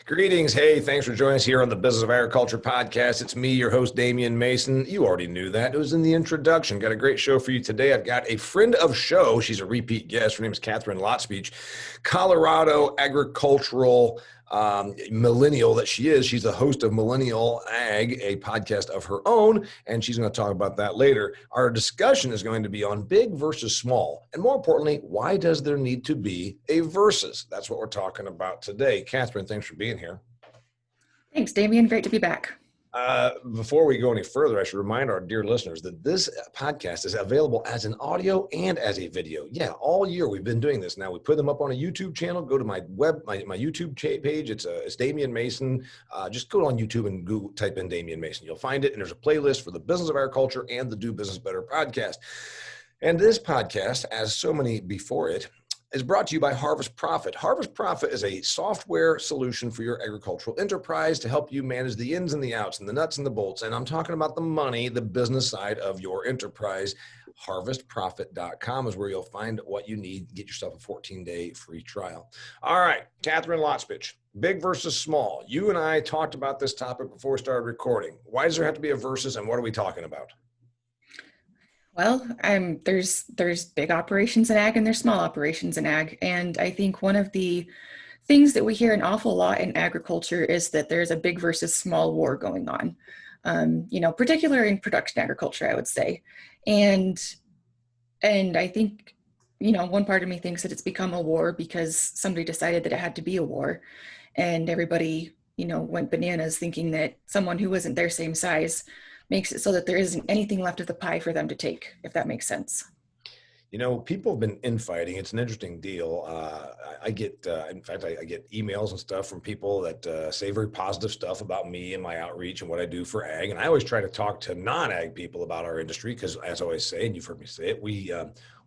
Greetings. Hey, thanks for joining us here on the Business of Agriculture podcast. It's me, your host, Damian Mason. You already knew that. It was in the introduction. Got a great show for you today. I've got a friend of show. She's a repeat guest. Her name is Katharine Lotspeich, Colorado agricultural millennial that she is. She's the host of Millennial Ag, a podcast of her own, and she's going to talk about that later. Our discussion is going to be on big versus small, and more importantly, why does there need to be a versus? That's what we're talking about today. Katharine, thanks for being here. Thanks, Damian. Great to be back. Before we go any further, I should remind our dear listeners that this podcast is available as an audio and as a video. Yeah, all year we've been doing this now. We put them up on a YouTube channel. Go to my YouTube page. It's Damian Mason. Just go on YouTube and Google, type in Damian Mason. You'll find it, and there's a playlist for the Business of Agriculture and the Do Business Better podcast. And this podcast, as so many before it, is brought to you by Harvest Profit. Harvest Profit is a software solution for your agricultural enterprise to help you manage the ins and the outs and the nuts and the bolts. And I'm talking about the money, the business side of your enterprise. HarvestProfit.com is where you'll find what you need. Get yourself a 14-day free trial. All right, Katharine Lotspeich, big versus small. You and I talked about this topic before we started recording. Why does there have to be a versus, and what are we talking about? Well, there's big operations in ag and there's small operations in ag. And I think one of the things that we hear an awful lot in agriculture is that there's a big versus small war going on, particularly in production agriculture, I would say. And I think, one part of me thinks that it's become a war because somebody decided that it had to be a war, and everybody, went bananas thinking that someone who wasn't their same size makes it so that there isn't anything left of the pie for them to take, if that makes sense. People have been infighting. It's an interesting deal. I get emails and stuff from people that say very positive stuff about me and my outreach and what I do for ag. And I always try to talk to non-ag people about our industry because, as I always say, and you've heard me say it,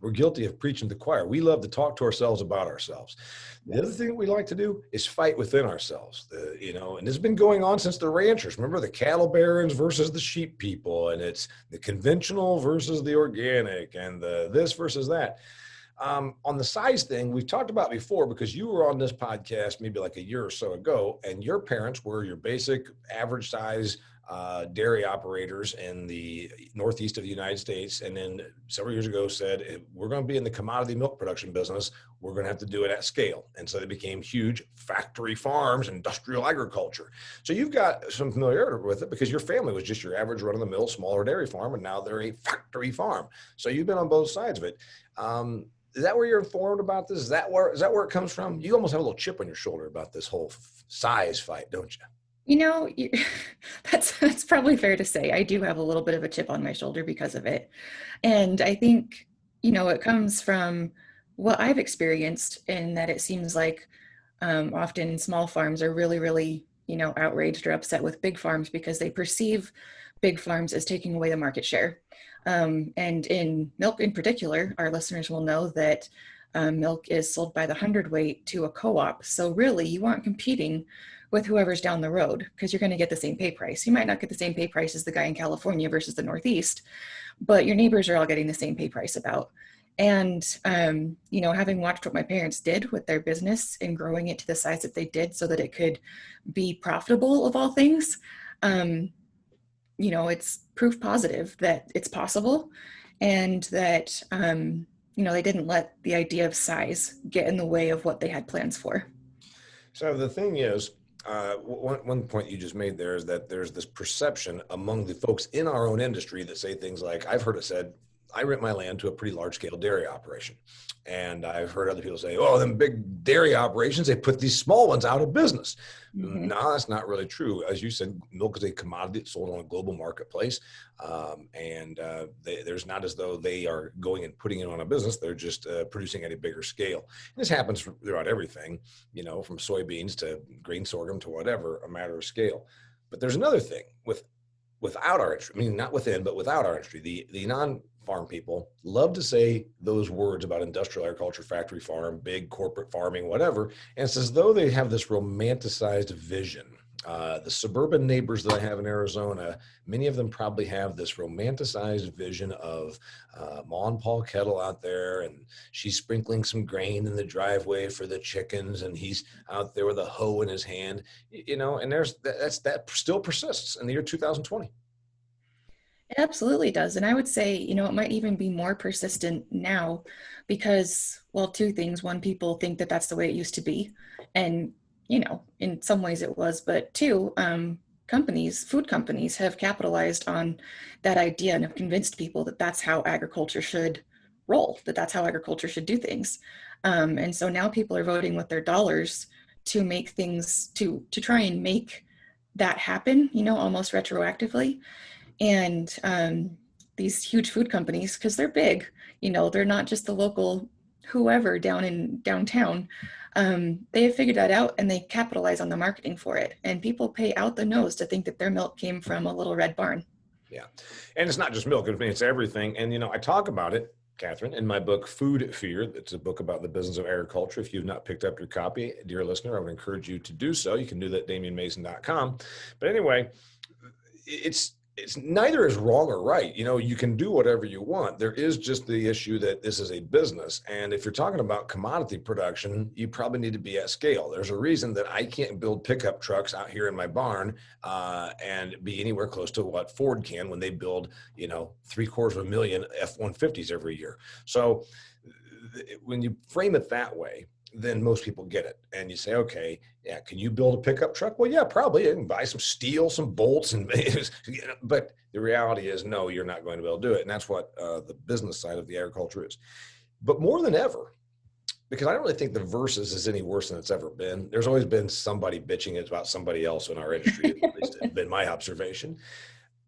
we're guilty of preaching to the choir. We love to talk to ourselves about ourselves. The other thing that we like to do is fight within ourselves, and this has been going on since the ranchers. Remember the cattle barons versus the sheep people, and it's the conventional versus the organic, and the this versus that. On the size thing, we've talked about before because you were on this podcast maybe like a year or so ago, and your parents were your basic average size dairy operators in the northeast of the United States. And then several years ago said, if we're going to be in the commodity milk production business, we're going to have to do it at scale. And so they became huge factory farms, industrial agriculture. So you've got some familiarity with it because your family was just your average run-of-the-mill smaller dairy farm, and now they're a factory farm. So you've been on both sides of it. Is that where you're informed about this? Is that where it comes from? You almost have a little chip on your shoulder about this whole size fight, don't you? That's probably fair to say. I do have a little bit of a chip on my shoulder because of it. And I think, it comes from what I've experienced in that it seems like often small farms are really, really, outraged or upset with big farms because they perceive big farms as taking away the market share. And in milk in particular, our listeners will know that milk is sold by the hundredweight to a co-op. So really, you aren't competing with whoever's down the road because you're going to get the same pay price. You might not get the same pay price as the guy in California versus the Northeast, but your neighbors are all getting the same pay price about. And, having watched what my parents did with their business and growing it to the size that they did so that it could be profitable of all things, it's proof positive that it's possible and that, they didn't let the idea of size get in the way of what they had plans for. So the thing is, one point you just made there is that there's this perception among the folks in our own industry that say things like, I've heard it said, I rent my land to a pretty large scale dairy operation. And I've heard other people say, oh, them big dairy operations, they put these small ones out of business. Mm-hmm. No, that's not really true. As you said, milk is a commodity that's sold on a global marketplace. There's not as though they are going and putting it on a business. They're just producing at a bigger scale. And this happens throughout everything, from soybeans to grain sorghum to whatever, a matter of scale. But there's another thing without our industry, not within, but without our industry, the non-farm people love to say those words about industrial agriculture, factory farm, big corporate farming, whatever. And it's as though they have this romanticized vision The suburban neighbors that I have in Arizona, many of them probably have this romanticized vision of Ma and Paul Kettle out there, and she's sprinkling some grain in the driveway for the chickens, and he's out there with a hoe in his hand, and that still persists in the year 2020. It absolutely does. And I would say, it might even be more persistent now because, well, two things. One, people think that that's the way it used to be. And, in some ways it was. But two, food companies have capitalized on that idea and have convinced people that that's how agriculture should roll, that that's how agriculture should do things. And so now people are voting with their dollars to make things, to try and make that happen, almost retroactively. And these huge food companies, because they're big, they're not just the local whoever down in downtown. They have figured that out and they capitalize on the marketing for it. And people pay out the nose to think that their milk came from a little red barn. Yeah. And it's not just milk, I mean, it's everything. And, I talk about it, Katharine, in my book, Food Fear. It's a book about the business of agriculture. If you've not picked up your copy, dear listener, I would encourage you to do so. You can do that at DamianMason.com. But anyway, it's neither is wrong or right. You can do whatever you want. There is just the issue that this is a business. And if you're talking about commodity production, you probably need to be at scale. There's a reason that I can't build pickup trucks out here in my barn and be anywhere close to what Ford can when they build, 750,000 F-150s every year. So when you frame it that way, then most people get it. And you say, okay, yeah, can you build a pickup truck? Well, yeah, probably. You can buy some steel, some bolts, but the reality is, no, you're not going to be able to do it. And that's what the business side of the agriculture is. But more than ever, because I don't really think the versus is any worse than it's ever been. There's always been somebody bitching about somebody else in our industry. At least it's been my observation.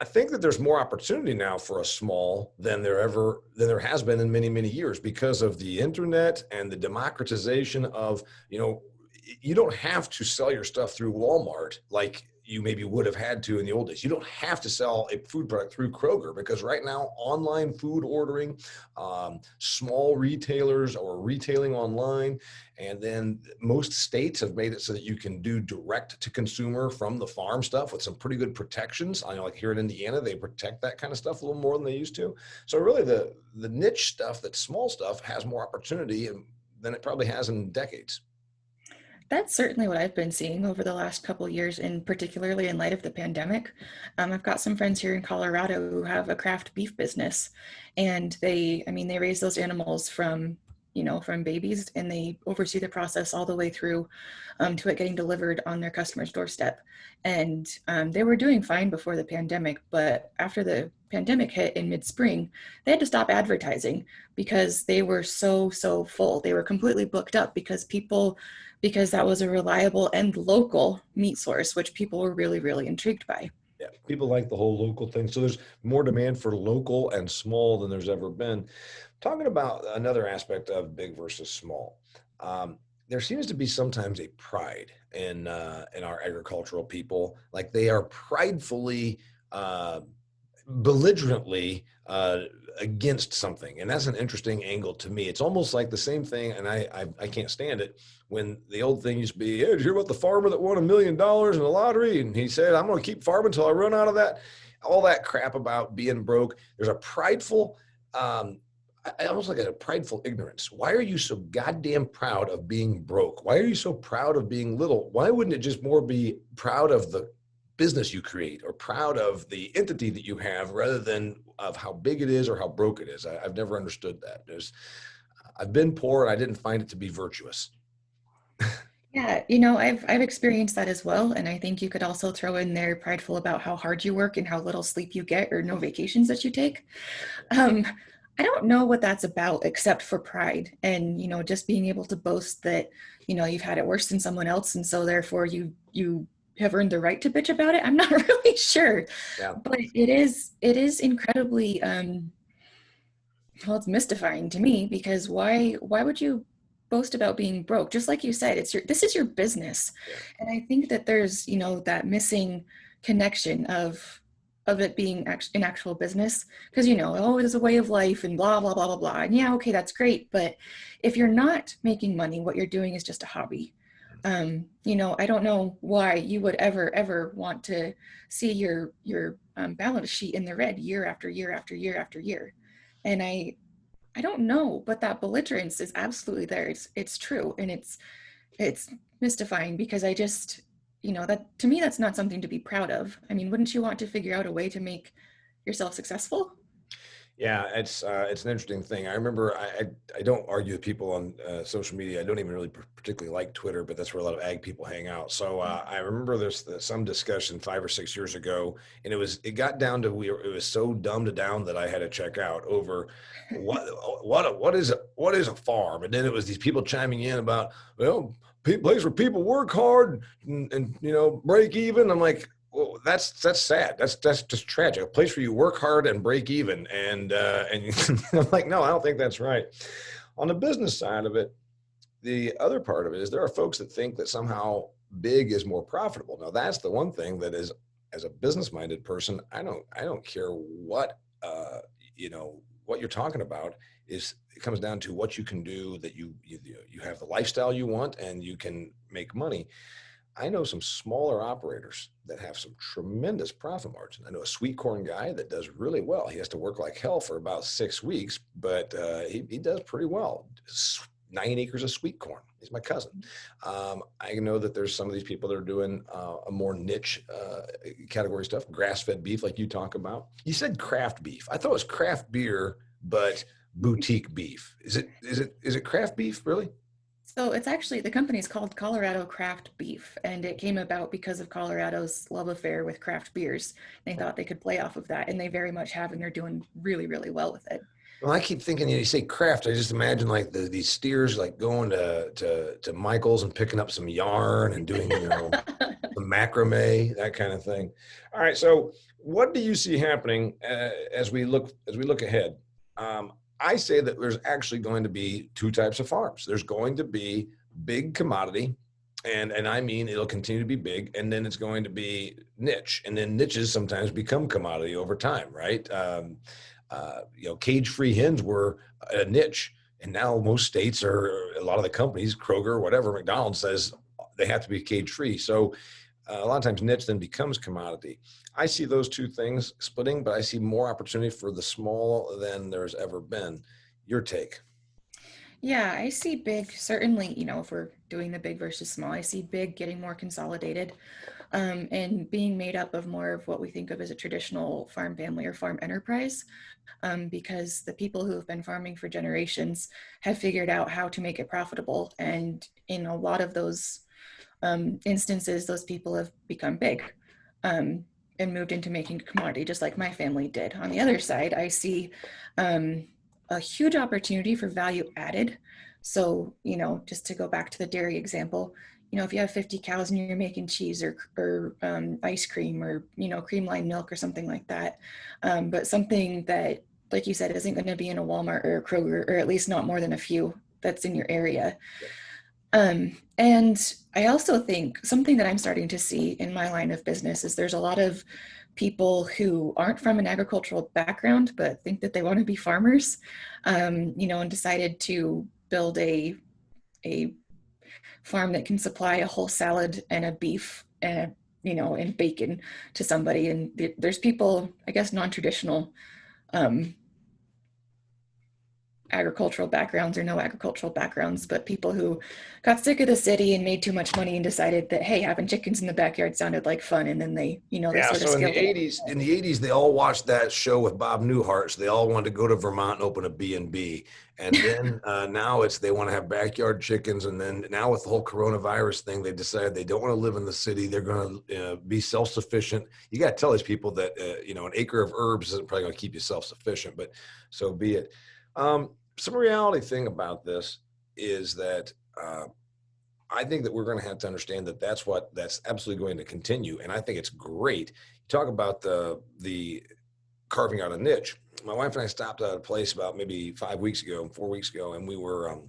I think that there's more opportunity now for a small than there has been in many, many years because of the internet and the democratization of, you don't have to sell your stuff through Walmart like you maybe would have had to in the old days. You don't have to sell a food product through Kroger because right now online food ordering, small retailers or retailing online, and then most states have made it so that you can do direct to consumer from the farm stuff with some pretty good protections. I know, like here in Indiana, they protect that kind of stuff a little more than they used to. So really the niche stuff, that small stuff, has more opportunity than it probably has in decades. That's certainly what I've been seeing over the last couple of years, and particularly in light of the pandemic. I've got some friends here in Colorado who have a craft beef business, and they raise those animals from babies, and they oversee the process all the way through to it getting delivered on their customer's doorstep. And they were doing fine before the pandemic, but after the pandemic hit in mid-spring, they had to stop advertising because they were so full. They were completely booked up because that was a reliable and local meat source, which people were really, really intrigued by. Yeah, people like the whole local thing. So there's more demand for local and small than there's ever been. Talking about another aspect of big versus small, there seems to be sometimes a pride in our agricultural people, like they are pridefully, belligerently against something, and that's an interesting angle to me. It's almost like the same thing, and I can't stand it when the old thing used to be, hey, did you hear about the farmer that won $1 million in the lottery? And he said, I'm going to keep farming until I run out of that. All that crap about being broke. There's a prideful, almost like a prideful ignorance. Why are you so goddamn proud of being broke? Why are you so proud of being little? Why wouldn't it just more be proud of the business you create or proud of the entity that you have rather than of how big it is or how broke it is? I've never understood that. I've been poor and I didn't find it to be virtuous. Yeah, I've experienced that as well. And I think you could also throw in there prideful about how hard you work and how little sleep you get or no vacations that you take. Um, I don't know what that's about except for pride and, just being able to boast that, you've had it worse than someone else. And so therefore you have earned the right to bitch about it. I'm not really sure, Yeah. but it is incredibly, well, it's mystifying to me because why would you boast about being broke? Just like you said, this is your business. Yeah. And I think that there's, that missing connection of it being an actual business because, oh, it is a way of life and blah, blah, blah, blah, blah. And yeah, okay, that's great. But if you're not making money, what you're doing is just a hobby. I don't know why you would ever want to see your balance sheet in the red year after year after year after year. And I don't know, but that belligerence is absolutely there. It's true, and it's mystifying because I just, that to me that's not something to be proud of. I mean, wouldn't you want to figure out a way to make yourself successful? Yeah, it's an interesting thing. I remember I don't argue with people on social media. I don't even really particularly like Twitter, but that's where a lot of ag people hang out. So I remember there's some discussion 5 or 6 years ago, and it got down to it was so dumbed down that I had to check out over what is a farm, and then it was these people chiming in about, well, place where people work hard and break even. I'm like, well, that's sad. That's just tragic. A place where you work hard and break even, and I'm like, no, I don't think that's right. On the business side of it, the other part of it is there are folks that think that somehow big is more profitable. Now, that's the one thing that is, as a business-minded person, I don't care what you're talking about. Is it comes down to what you can do, that you have the lifestyle you want and you can make money. I know some smaller operators that have some tremendous profit margin. I know a sweet corn guy that does really well. He has to work like hell for about 6 weeks, but he does pretty well. 9 acres of sweet corn. He's my cousin. I know that there's some of these people that are doing a more niche category stuff, grass-fed beef, like you talk about. You said craft beef. I thought it was craft beer, but boutique beef. Is it craft beef, really? So it's actually, the company's called Colorado Craft Beef, and it came about because of Colorado's love affair with craft beers. They thought they could play off of that, and they very much have, and they're doing really, really well with it. Well, I keep thinking, you say craft. I just imagine like these steers like going to Michael's and picking up some yarn and doing, the macrame, that kind of thing. All right. So what do you see happening as we look ahead? I say that there's actually going to be two types of farms. There's going to be big commodity, and I mean it'll continue to be big, and then it's going to be niche, and then niches sometimes become commodity over time, right? Cage-free hens were a niche, and now most states, or a lot of the companies, Kroger, whatever, McDonald's says they have to be cage-free. So a lot of times niche then becomes commodity. I see those two things splitting, but I see more opportunity for the small than there's ever been. Your take? Yeah, I see big, certainly, if we're doing the big versus small, I see big getting more consolidated, and being made up of more of what we think of as a traditional farm family or farm enterprise, because the people who have been farming for generations have figured out how to make it profitable. And in a lot of those instances, those people have become big, and moved into making a commodity, just like my family did. On the other side, I see um, a huge opportunity for value added. So, just to go back to the dairy example, if you have 50 cows and you're making cheese or ice cream or, cream line milk or something like that, but something that, like you said, isn't going to be in a Walmart or a Kroger, or at least not more than a few that's in your area. And I also think something that I'm starting to see in my line of business is there's a lot of people who aren't from an agricultural background, but think that they want to be farmers, and decided to build a farm that can supply a whole salad and a beef and bacon to somebody. And there's people, I guess, non-traditional um, agricultural backgrounds or no agricultural backgrounds, but people who got sick of the city and made too much money and decided that, hey, having chickens in the backyard sounded like fun. And then they Yeah, sort of so in the scaled it up. 80s, they all watched that show with Bob Newhart. So they all wanted to go to Vermont and open a B&B. And then now they want to have backyard chickens. And then now with the whole coronavirus thing, they decided they don't want to live in the city. They're going to be self-sufficient. You got to tell these people that, an acre of herbs isn't probably going to keep you self-sufficient, but so be it. Some reality thing about this is that I think that we're going to have to understand that that's absolutely going to continue, and I think it's great. You talk about the carving out a niche. My wife and I stopped at a place about maybe 5 weeks ago, 4 weeks ago, and we were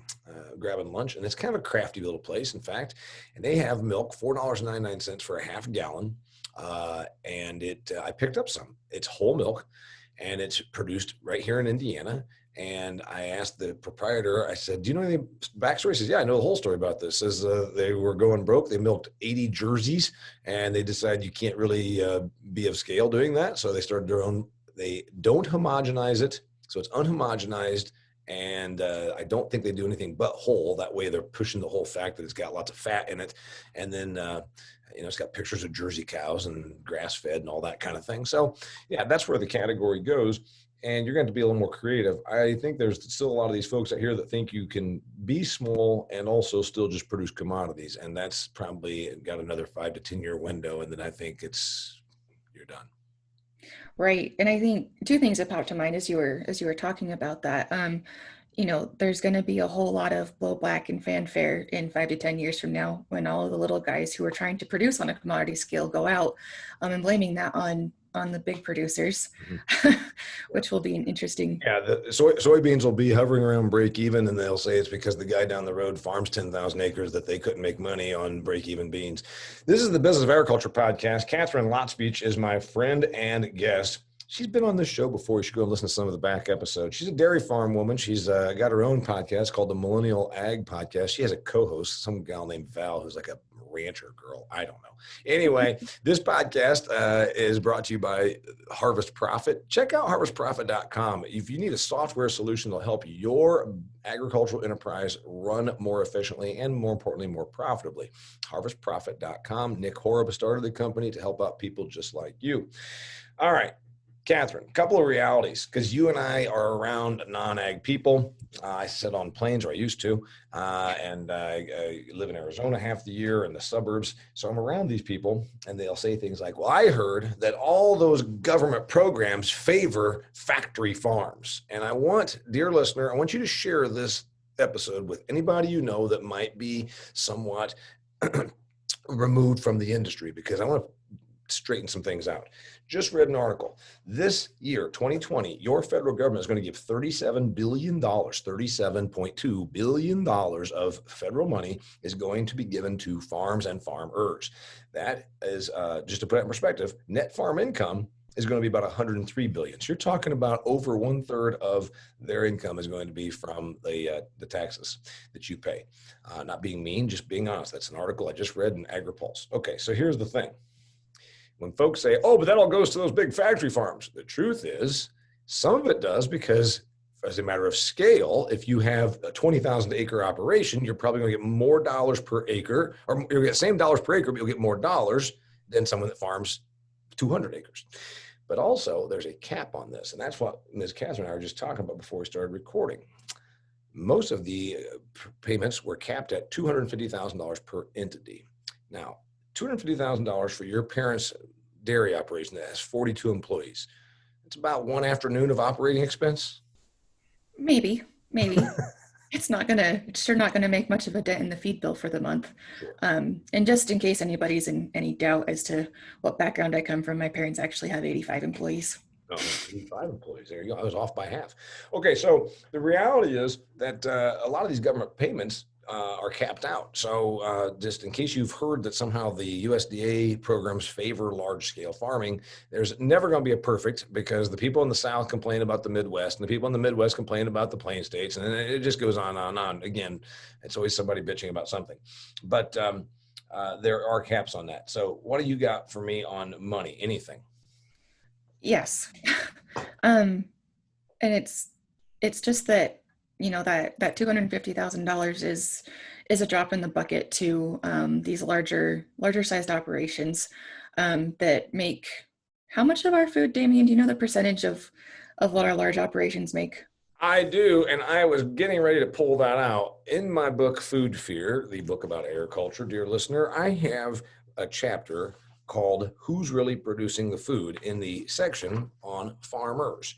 grabbing lunch. And it's kind of a crafty little place, in fact. And they have milk, $4.99 for a half gallon, and I picked up some. It's whole milk, and it's produced right here in Indiana. And I asked the proprietor, I said, do you know any backstory? He says, yeah, I know the whole story about this. Says they were going broke. They milked 80 jerseys and they decided you can't really be of scale doing that. So they started their own, they don't homogenize it. So it's unhomogenized. And I don't think they do anything but whole. That way they're pushing the whole fact that it's got lots of fat in it. And then, it's got pictures of Jersey cows and grass fed and all that kind of thing. So yeah, that's where the category goes. And you're going to have to be a little more creative. I think there's still a lot of these folks out here that think you can be small and also still just produce commodities. And that's probably got another 5 to 10 year window. And then I think you're done. Right. And I think two things that popped to mind as you were talking about that. There's going to be a whole lot of blowback and fanfare in 5 to 10 years from now when all of the little guys who are trying to produce on a commodity scale go out and blaming that on the big producers, which will be an interesting. Yeah, the soybeans will be hovering around break even, and they'll say it's because the guy down the road farms 10,000 acres that they couldn't make money on break even beans. This is the Business of Agriculture podcast. Katharine Lotspeich is my friend and guest. She's been on this show before. You should go and listen to some of the back episodes. She's a dairy farm woman. She's got her own podcast called the Millennial Ag podcast. She has a co-host, some gal named Val, who's like a rancher girl. I don't know. Anyway, this podcast is brought to you by Harvest Profit. Check out harvestprofit.com. If you need a software solution that'll help your agricultural enterprise run more efficiently and, more importantly, more profitably, harvestprofit.com. Nick Horeb started the company to help out people just like you. All right. Katharine, a couple of realities, because you and I are around non-ag people. I sit on planes, or I used to, and I live in Arizona half the year in the suburbs. So I'm around these people, and they'll say things like, well, I heard that all those government programs favor factory farms. And dear listener, I want you to share this episode with anybody you know that might be somewhat removed from the industry, because I want to straighten some things out. Just read an article. This year, 2020, your federal government is going to give $37 billion, $37.2 billion of federal money is going to be given to farms and farmers. That is, just to put it in perspective, net farm income is going to be about $103 billion. So you're talking about over 1/3 of their income is going to be from the taxes that you pay. Not being mean, just being honest. That's an article I just read in AgriPulse. Okay, so here's the thing. When folks say, oh, but that all goes to those big factory farms, the truth is some of it does, because as a matter of scale, if you have a 20,000 acre operation, you're probably going to get more dollars per acre, or you'll get the same dollars per acre, but you'll get more dollars than someone that farms 200 acres. But also there's a cap on this. And that's what Ms. Katharine and I were just talking about before we started recording. Most of the payments were capped at $250,000 per entity. Now, $250,000 for your parents' dairy operation that has 42 employees. It's about one afternoon of operating expense. Maybe. It's sure not gonna make much of a dent in the feed bill for the month. Sure. And just in case anybody's in any doubt as to what background I come from, my parents actually have 85 employees. Oh, 85 employees. There you go. I was off by half. Okay, so the reality is that a lot of these government payments are capped out. So just in case you've heard that somehow the USDA programs favor large-scale farming, there's never going to be a perfect, because the people in the South complain about the Midwest, and the people in the Midwest complain about the Plain States, and it just goes on and on. Again, it's always somebody bitching about something. But there are caps on that. So what do you got for me on money? Anything? Yes. And it's just that, that $250,000 is a drop in the bucket to these larger sized operations that make how much of our food, Damian? Do you know the percentage of what our large operations make? I do, and I was getting ready to pull that out. In my book, Food Fear, the book about agriculture, dear listener, I have a chapter called Who's Really Producing the Food in the section on farmers.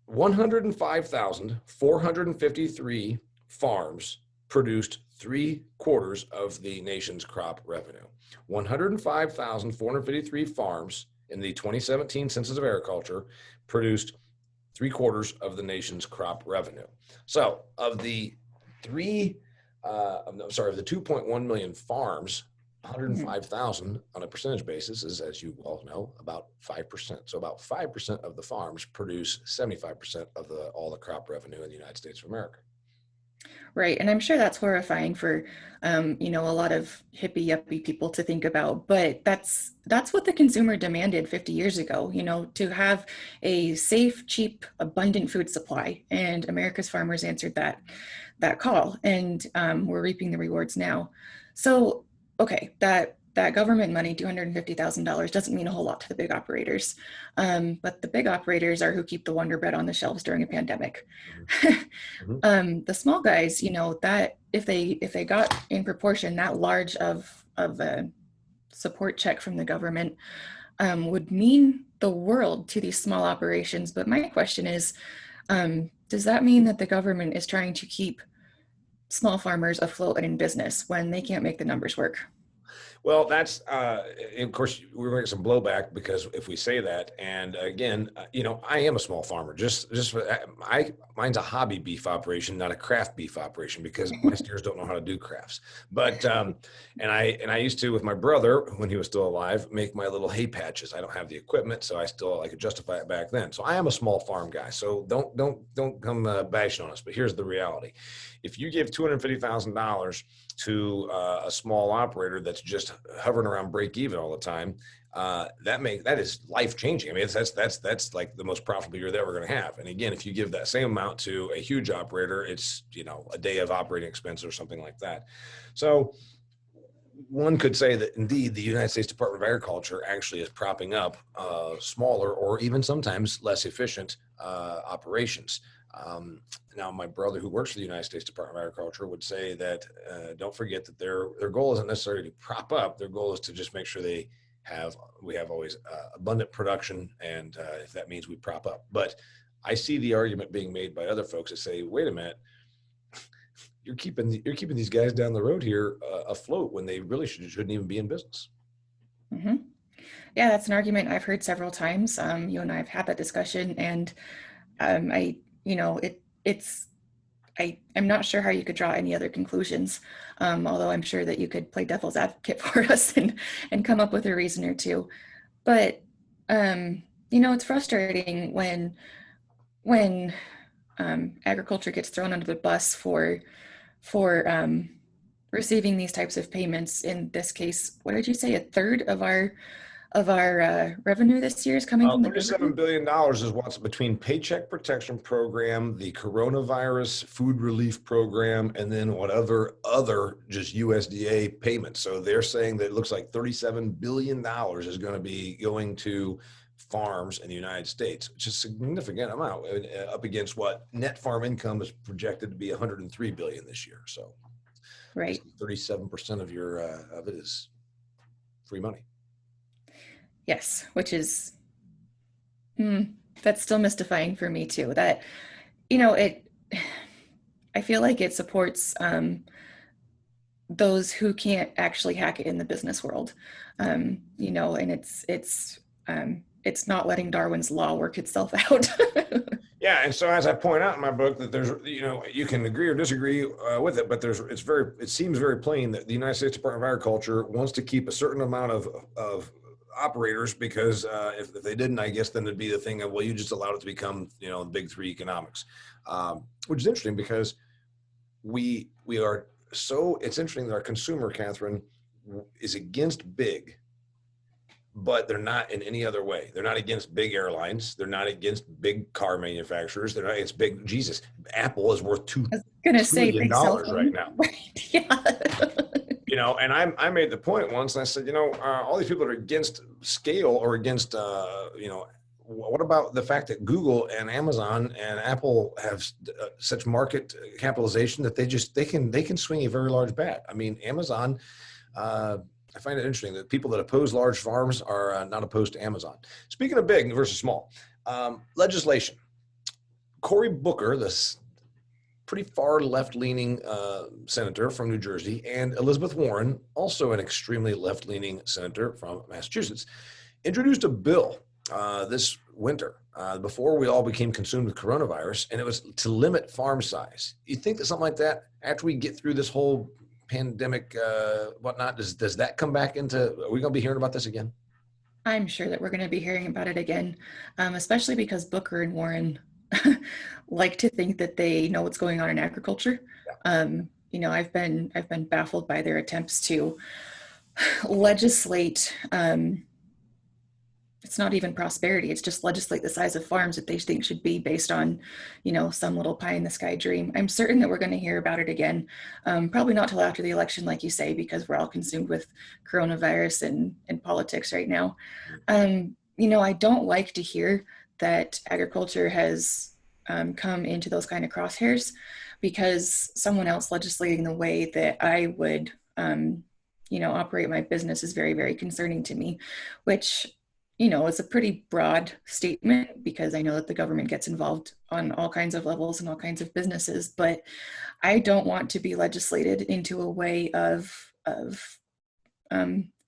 105,453 farms produced 3/4 of the nation's crop revenue. 105,453 farms in the 2017 Census of Agriculture produced 3/4 of the nation's crop revenue. So of the 2.1 million farms, Mhm. 105,000 on a percentage basis is, as you all know, about 5%. So about 5% of the farms produce 75% of all the crop revenue in the United States of America. Right. And I'm sure that's horrifying for, a lot of hippie yuppie people to think about. But that's what the consumer demanded 50 years ago, to have a safe, cheap, abundant food supply. And America's farmers answered that call, and we're reaping the rewards now. So, okay, that government money, $250,000, doesn't mean a whole lot to the big operators. But the big operators are who keep the Wonder Bread on the shelves during a pandemic. Mhm. Mhm. The small guys, that if they got in proportion that large of a support check from the government, would mean the world to these small operations. But my question is, does that mean that the government is trying to keep small farmers afloat and in business when they can't make the numbers work? Well, that's, of course, we're going to get some blowback because if we say that, and again, I am a small farmer. Mine's a hobby beef operation, not a craft beef operation, because my steers don't know how to do crafts. But and I used to, with my brother when he was still alive, make my little hay patches. I don't have the equipment, so I could justify it back then. So I am a small farm guy. So don't come bashing on us. But here's the reality: if you give $250,000 to a small operator that's just hovering around break even all the time, that is life changing. I mean, that's like the most profitable you're ever going to have. And again, if you give that same amount to a huge operator, it's a day of operating expense or something like that. So one could say that indeed the United States Department of Agriculture actually is propping up smaller or even sometimes less efficient operations. Now, my brother, who works for the United States Department of Agriculture, would say that don't forget that their goal isn't necessarily to prop up. Their goal is to just make sure we have always abundant production, and if that means we prop up. But I see the argument being made by other folks that say, wait a minute, you're keeping these guys down the road here afloat when they really shouldn't even be in business. Mm-hmm. Yeah, that's an argument I've heard several times. You and I have had that discussion, and I, it's I'm not sure how you could draw any other conclusions, although I'm sure that you could play devil's advocate for us and come up with a reason or two. But it's frustrating when agriculture gets thrown under the bus for receiving these types of payments. In this case, what did you say? A third of our revenue this year is coming from the $37 government. billion is what's between Paycheck Protection Program, the Coronavirus Food Relief Program, and then whatever other just USDA payments. So they're saying that it looks like $37 billion is going to be going to farms in the United States, which is a significant amount up against what net farm income is projected to be 103 billion this year. So Right. 37% of it is free money. Yes, which is that's still mystifying for me too. That it. I feel like it supports those who can't actually hack it in the business world, and it's not letting Darwin's law work itself out. Yeah, and so as I point out in my book, that there's, you can agree or disagree with it, but it seems very plain that the United States Department of Agriculture wants to keep a certain amount of operators because if they didn't, I guess then it'd be the thing of, well, you just allowed it to become, the big three economics, which is interesting because we are it's interesting that our consumer, Katharine, is against big, but they're not in any other way. They're not against big airlines. They're not against big car manufacturers. They're not. It's big. Jesus, Apple is worth $2 I was gonna say trillion big cell right phone. now. Right. Yeah. And I made the point once, and I said, all these people are against scale or against, what about the fact that Google and Amazon and Apple have such market capitalization that they can swing a very large bat. I mean, Amazon. I find it interesting that people that oppose large farms are not opposed to Amazon. Speaking of big versus small, legislation. Cory Booker, this pretty far left-leaning senator from New Jersey, and Elizabeth Warren, also an extremely left-leaning senator from Massachusetts, introduced a bill this winter before we all became consumed with coronavirus, and it was to limit farm size. You think that something like that, after we get through this whole pandemic, whatnot, does that come back into, are we going to be hearing about this again? I'm sure that we're going to be hearing about it again, especially because Booker and Warren like to think that they know what's going on in agriculture. I've been baffled by their attempts to legislate. It's not even prosperity. It's just legislate the size of farms that they think should be based on, some little pie in the sky dream. I'm certain that we're going to hear about it again. Probably not till after the election, like you say, because we're all consumed with coronavirus and politics right now. I don't like to hear that agriculture has come into those kind of crosshairs, because someone else legislating the way that I would, operate my business is very, very concerning to me, which, it's a pretty broad statement, because I know that the government gets involved on all kinds of levels and all kinds of businesses, but I don't want to be legislated into a way of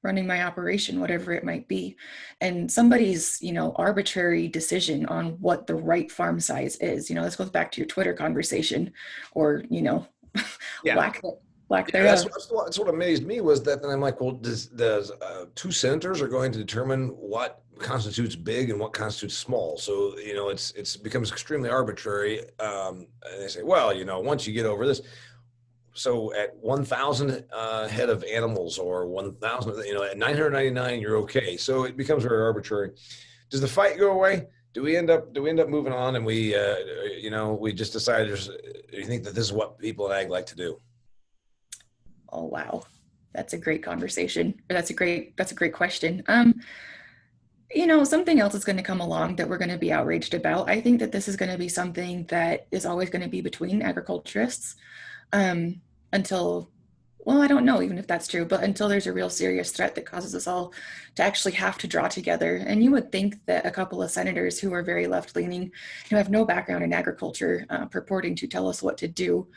running my operation, whatever it might be. And somebody's, arbitrary decision on what the right farm size is, this goes back to your Twitter conversation, or, Yeah. lack Yeah, thereof. that's what amazed me, was that then I'm like, well, does two senators are going to determine what constitutes big and what constitutes small? So it's becomes extremely arbitrary. And they say, well, once you get over this, so at 1,000 head of animals, or 1,000, at 999, you're okay. So it becomes very arbitrary. Does the fight go away? Do we end up moving on, and we just decide you think that this is what people in ag like to do? Oh, wow. That's a great conversation. That's a great question. Something else is going to come along that we're going to be outraged about. I think that this is going to be something that is always going to be between agriculturists, until, well, I don't know even if that's true, but until there's a real serious threat that causes us all to actually have to draw together. And you would think that a couple of senators who are very left-leaning, who have no background in agriculture, purporting to tell us what to do,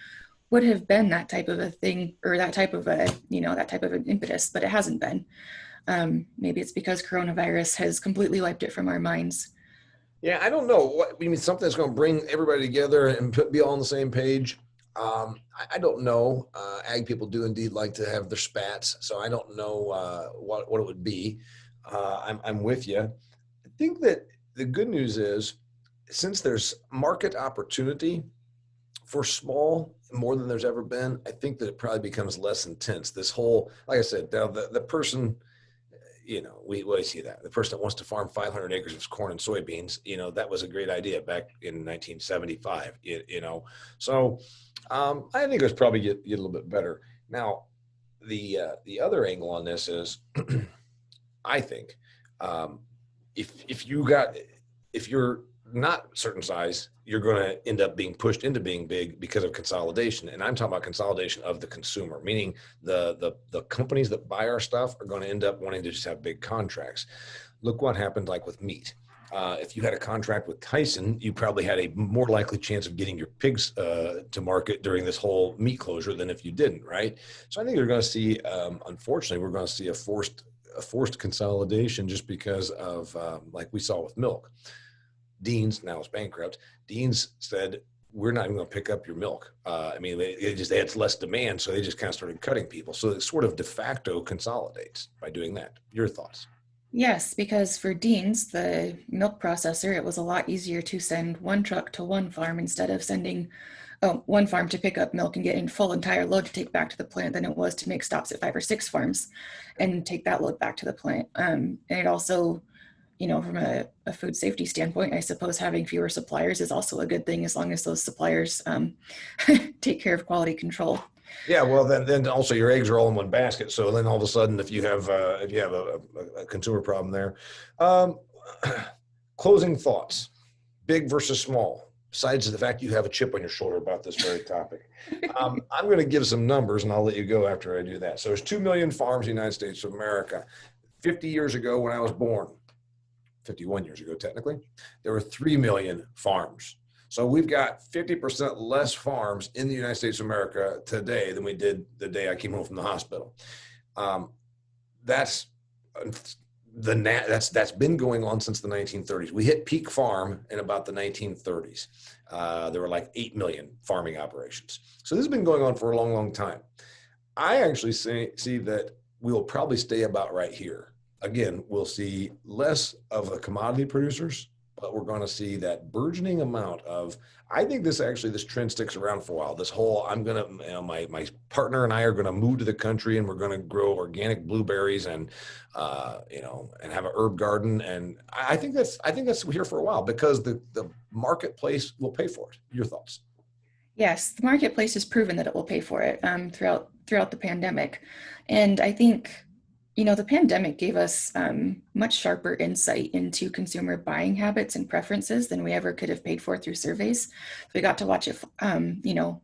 would have been that type of a thing, or that type of an impetus, but it hasn't been. Maybe it's because coronavirus has completely wiped it from our minds. Yeah, I don't know what you mean. Something that's going to bring everybody together and be all on the same page. I don't know. Ag people do indeed like to have their spats, so I don't know what it would be. I'm with you. I think that the good news is, since there's market opportunity for small more than there's ever been, I think that it probably becomes less intense. This whole, like I said, now the person, we always see that the person that wants to farm 500 acres of corn and soybeans, that was a great idea back in 1975, so I think it was probably get a little bit better. Now, the other angle on this is, I think, if you're not certain size, you're going to end up being pushed into being big because of consolidation. And I'm talking about consolidation of the consumer, meaning the companies that buy our stuff are going to end up wanting to just have big contracts. Look what happened like with meat. If you had a contract with Tyson, you probably had a more likely chance of getting your pigs to market during this whole meat closure than if you didn't, right? So I think you're going to see, unfortunately, we're going to see a forced consolidation, just because of, like we saw with milk. Dean's, now it's bankrupt. Dean's said, we're not even going to pick up your milk. They had less demand, so they just kind of started cutting people. So it sort of de facto consolidates by doing that. Your thoughts? Yes, because for Dean's, the milk processor, it was a lot easier to send one truck to one farm instead of sending one farm to pick up milk and get in full entire load to take back to the plant, than it was to make stops at 5 or 6 farms and take that load back to the plant. And it also, from a food safety standpoint, I suppose having fewer suppliers is also a good thing, as long as those suppliers take care of quality control. Yeah, well, then also your eggs are all in one basket. So then all of a sudden, if you have a consumer problem there, closing thoughts: big versus small. Besides the fact you have a chip on your shoulder about this very topic, I'm going to give some numbers, and I'll let you go after I do that. So there's 2 million farms in the United States of America. 50 years ago, when I was born, 51 years ago technically, there were 3 million farms. So we've got 50% less farms in the United States of America today than we did the day I came home from the hospital. That's been going on since the 1930s. We hit peak farm in about the 1930s. There were like 8 million farming operations. So this has been going on for a long, long time. I actually see that we'll probably stay about right here. Again, we'll see less of the commodity producers, but we're going to see that burgeoning amount of. I think this trend sticks around for a while. This whole I'm gonna my partner and I are gonna move to the country and we're gonna grow organic blueberries and and have an herb garden, and I think that's here for a while because the marketplace will pay for it. Your thoughts? Yes, the marketplace has proven that it will pay for it throughout the pandemic, and I think the pandemic gave us much sharper insight into consumer buying habits and preferences than we ever could have paid for through surveys. So we got to watch it,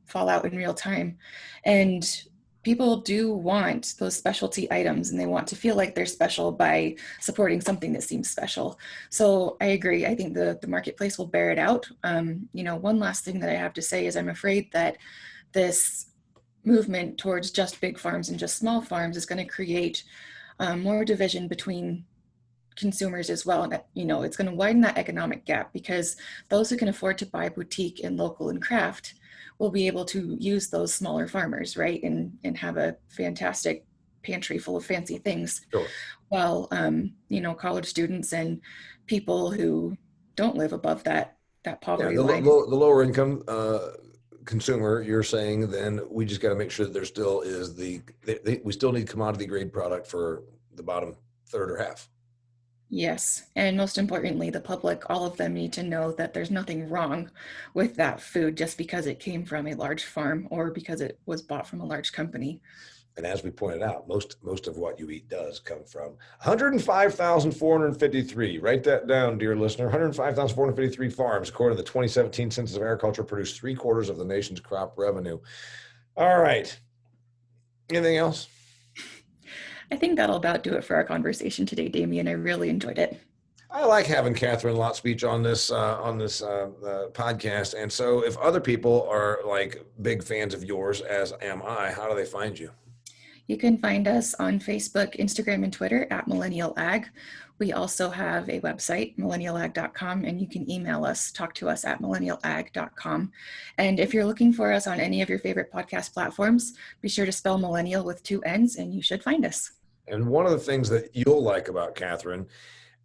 fall out in real time, and people do want those specialty items, and they want to feel like they're special by supporting something that seems special. So I agree. I think the marketplace will bear it out. One last thing that I have to say is I'm afraid that this movement towards just big farms and just small farms is going to create more division between consumers as well. And it's going to widen that economic gap because those who can afford to buy boutique and local and craft will be able to use those smaller farmers, right? And have a fantastic pantry full of fancy things. Sure. While, college students and people who don't live above that Yeah, poverty the line. the lower income consumer, you're saying, then we just got to make sure that there still is we still need commodity grade product for the bottom third or half. Yes, and most importantly, the public, all of them need to know that there's nothing wrong with that food just because it came from a large farm or because it was bought from a large company. And as we pointed out, most of what you eat does come from 105,453. Write that down, dear listener. 105,453 farms, according to the 2017 Census of Agriculture, produced 3/4 of the nation's crop revenue. All right. Anything else? I think that'll about do it for our conversation today, Damian. I really enjoyed it. I like having Katharine Lotspeich on this podcast. And so, if other people are like big fans of yours, as am I, how do they find you? You can find us on Facebook, Instagram, and Twitter at Millennial Ag. We also have a website, millennialag.com, and you can email us, talk to us at millennialag.com. And if you're looking for us on any of your favorite podcast platforms, be sure to spell millennial with 2 N's, and you should find us. And one of the things that you'll like about Katharine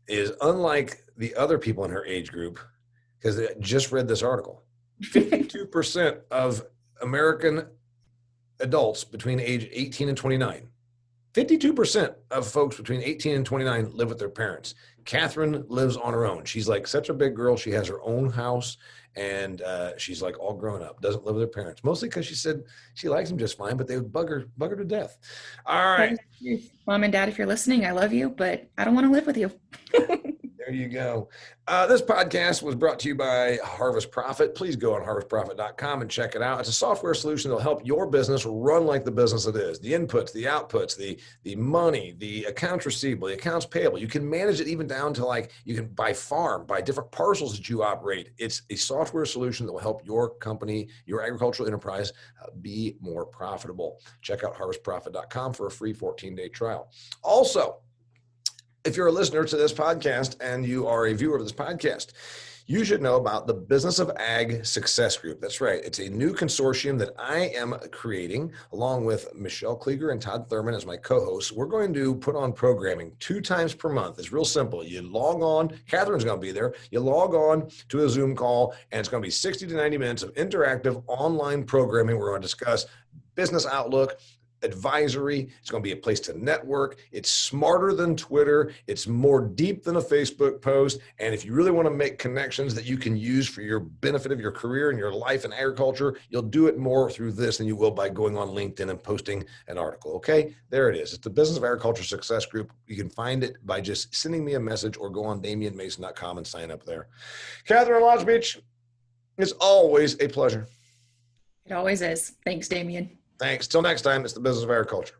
is, unlike the other people in her age group, because I just read this article, 52% of American adults between age 18 and 29, 52% of folks between 18 and 29 live with their parents. Katharine lives on her own. She's like such a big girl. She has her own house, and she's like all grown up, doesn't live with her parents, mostly because she said she likes them just fine, but they would bug her to death. All right. Mom and Dad, if you're listening, I love you, but I don't want to live with you. There you go. This podcast was brought to you by Harvest Profit. Please go on harvestprofit.com and check it out. It's a software solution that will help your business run like the business it is. The inputs, the outputs, the money, the accounts receivable, the accounts payable. You can manage it even down to you can buy different parcels that you operate. It's a software solution that will help your company, your agricultural enterprise, be more profitable. Check out harvestprofit.com for a free 14-day trial. Also, if you're a listener to this podcast and you are a viewer of this podcast, you should know about the Business of Ag Success Group. That's right. It's a new consortium that I am creating along with Michelle Klieger and Todd Thurman as my co-hosts. We're going to put on programming 2 times per month. It's real simple. You log on, Katharine's going to be there. You log on to a Zoom call, and it's going to be 60 to 90 minutes of interactive online programming. We're going to discuss business outlook, advisory. It's going to be a place to network. It's smarter than Twitter. It's more deep than a Facebook post. And if you really want to make connections that you can use for your benefit of your career and your life in agriculture, you'll do it more through this than you will by going on LinkedIn and posting an article. Okay, there it is. It's the Business of Agriculture Success Group. You can find it by just sending me a message or go on DamianMason.com and sign up there. Katharine Lotspeich, it's always a pleasure. It always is. Thanks, Damian. Thanks. Till next time, it's the Business of Agriculture.